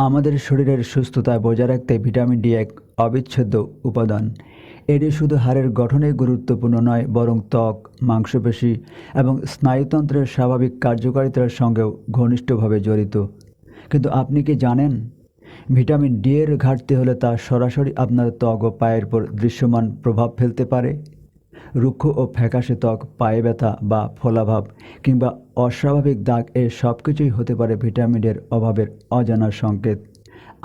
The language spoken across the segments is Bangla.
আমাদের শরীরের সুস্থতা বজায় রাখতে ভিটামিন ডি এক অবিচ্ছেদ্য উপাদান। এটি শুধু হাড়ের গঠনেই গুরুত্বপূর্ণ নয়, বরং ত্বক, মাংসপেশি এবং স্নায়ুতন্ত্রের স্বাভাবিক কার্যকারিতার সঙ্গেও ঘনিষ্ঠভাবে জড়িত। কিন্তু আপনি কি জানেন, ভিটামিন ডি এর ঘাটতি হলে তা সরাসরি আপনার ত্বক ও পায়ের উপর দৃশ্যমান প্রভাব ফেলতে পারে। রুক্ষ ও ফ্যাকাশে ত্বক, পায়ে ব্যথা বা ফোলাভাব কিংবা অস্বাভাবিক দাগ, এ সব কিছুই হতে পারে ভিটামিন এর অভাবের অজানা সংকেত।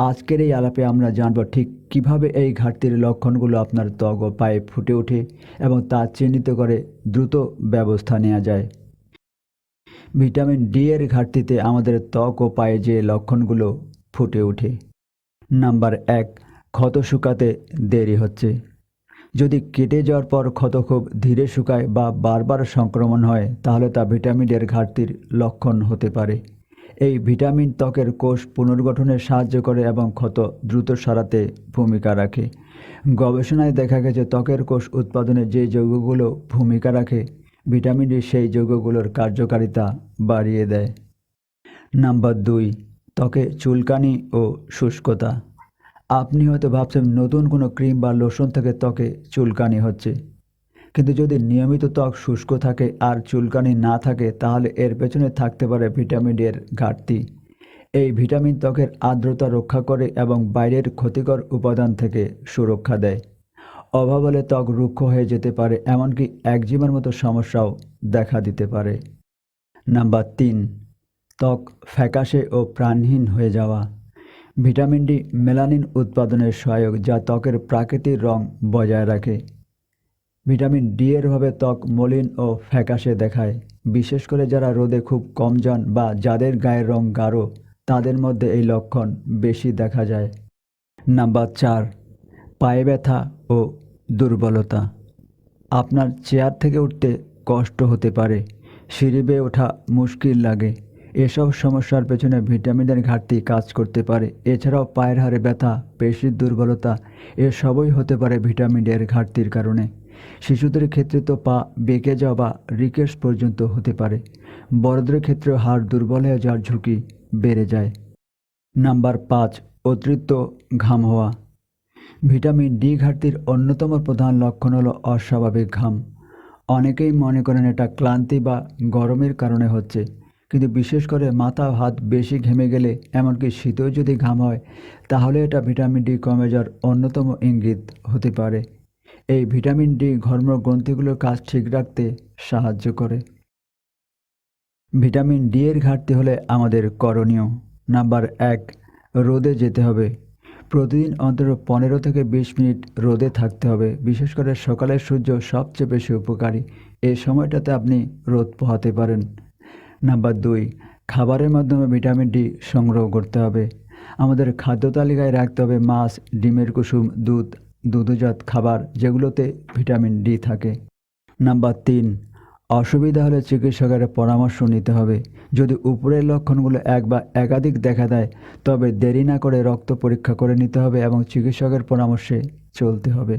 আজকের এই আলাপে আমরা জানব ঠিক কিভাবে এই ঘাটতির লক্ষণগুলো আপনার ত্বক ও পায়ে ফুটে ওঠে এবং তা চিহ্নিত করে দ্রুত ব্যবস্থা নেওয়া যায়। ভিটামিন ডি এর ঘাটতিতে আমাদের ত্বক ও পায়ে যে লক্ষণগুলো ফুটে ওঠে। নাম্বার ১, ক্ষত শুকাতে দেরি হচ্ছে। যদি কেটে যাওয়ার পর ক্ষত খুব ধীরে শুকায় বা বারবার সংক্রমণ হয়, তাহলে তা ভিটামিন এর ঘাটতির লক্ষণ হতে পারে। এই ভিটামিন ত্বকের কোষ পুনর্গঠনে সাহায্য করে এবং ক্ষত দ্রুত সারাতে ভূমিকা রাখে। গবেষণায় দেখা গেছে, ত্বকের কোষ উৎপাদনে যে যৌগগুলো ভূমিকা রাখে, ভিটামিন ডি সেই যৌগগুলোর কার্যকারিতা বাড়িয়ে দেয়। নাম্বার ২, ত্বকে চুলকানি ও শুষ্কতা। আপনি হয়তো ভাবছেন নতুন কোনো ক্রিম বা লোশন থেকে ত্বকে চুলকানি হচ্ছে, কিন্তু যদি নিয়মিত ত্বক শুষ্ক থাকে আর চুলকানি না থাকে, তাহলে এর পেছনে থাকতে পারে ভিটামিন ডি এর ঘাটতি। এই ভিটামিন ত্বকের আর্দ্রতা রক্ষা করে এবং বাইরের ক্ষতিকর উপাদান থেকে সুরক্ষা দেয়। অভাব হলে ত্বক রুক্ষ হয়ে যেতে পারে, এমনকি একজিমার মতো সমস্যাও দেখা দিতে পারে। নাম্বার ৩, ত্বক ফ্যাকাশে ও প্রাণহীন হয়ে যাওয়া। ভিটামিন ডি মেলানিন উৎপাদনের সহায়ক, যা ত্বকের প্রাকৃতিক রং বজায় রাখে। ভিটামিন ডি এর অভাবে ত্বক মলিন ও ফ্যাকাশে দেখায়, বিশেষ করে যারা রোদে খুব কম যান বা যাদের গায়ের রং গাঢ়, তাদের মধ্যে এই লক্ষণ বেশি দেখা যায়। নাম্বার ৪, পায়ে ব্যথা ও দুর্বলতা। আপনার চেয়ার থেকে উঠতে কষ্ট হতে পারে, সিঁড়ি বেয়ে ওঠা মুশকিল লাগে। এসব সমস্যার পেছনে ভিটামিনের ঘাটতি কাজ করতে পারে। এছাড়াও পায়ের হাড়ে ব্যথা, পেশির দুর্বলতা, এসবই হতে পারে ভিটামিন ডি এর ঘাটতির কারণে। শিশুদের ক্ষেত্রে তো পা বেঁকে যাওয়া বা রিকেটস পর্যন্ত হতে পারে। বড়দের ক্ষেত্রেও হাড় দুর্বল হয়ে যাওয়ার ঝুঁকি বেড়ে যায়। নাম্বার ৫, অতিরিক্ত ঘাম হওয়া। ভিটামিন ডি ঘাটতির অন্যতম প্রধান লক্ষণ হলো অস্বাভাবিক ঘাম। অনেকেই মনে করেন এটা ক্লান্তি বা গরমের কারণে হচ্ছে, কিন্তু বিশেষ করে মাথা হাত বেশি ঘেমে গেলে, এমনকি শীতেও যদি ঘাম হয়, তাহলে এটা ভিটামিন ডি কমে যাওয়ার অন্যতম ইঙ্গিত হতে পারে। এই ভিটামিন ডি ধর্মগ্রন্থিগুলোর কাজ ঠিক রাখতে সাহায্য করে। ভিটামিন ডি এর ঘাটতি হলে আমাদের করণীয়। নাম্বার ১, রোদে যেতে হবে। প্রতিদিন অন্তত ১৫ থেকে ২০ মিনিট রোদে থাকতে হবে। বিশেষ করে সকালের সূর্য সবচেয়ে বেশি উপকারী। এই সময়টাতে আপনি রোদ পোহাতে পারেন। নাম্বার ২, খাবারের মাধ্যমে ভিটামিন ডি সংগ্রহ করতে হবে। আমাদের খাদ্য তালিকায় রাখতে হবে মাছ, ডিমের কুসুম, দুধ, দুগ্ধজাত খাবার, যেগুলোতে ভিটামিন ডি থাকে। নাম্বার ৩, অসুবিধা হলে চিকিৎসকের পরামর্শ নিতে হবে। যদি উপরের লক্ষণগুলো এক বা একাধিক দেখা দেয়, তবে দেরি না করে রক্ত পরীক্ষা করে নিতে হবে এবং চিকিৎসকের পরামর্শে চলতে হবে।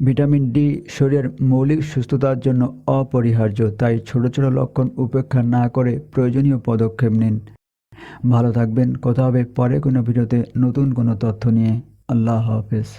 ভিটামিন ডি শরীরের মৌলিক সুস্থতার জন্য অপরিহার্য, তাই ছোট ছোট লক্ষণ উপেক্ষা না করে প্রয়োজনীয় পদক্ষেপ নিন। ভালো থাকবেন। কথা হবে পরে কোনো ভিডিওতে নতুন কোনো তথ্য নিয়ে। আল্লাহ হাফেজ।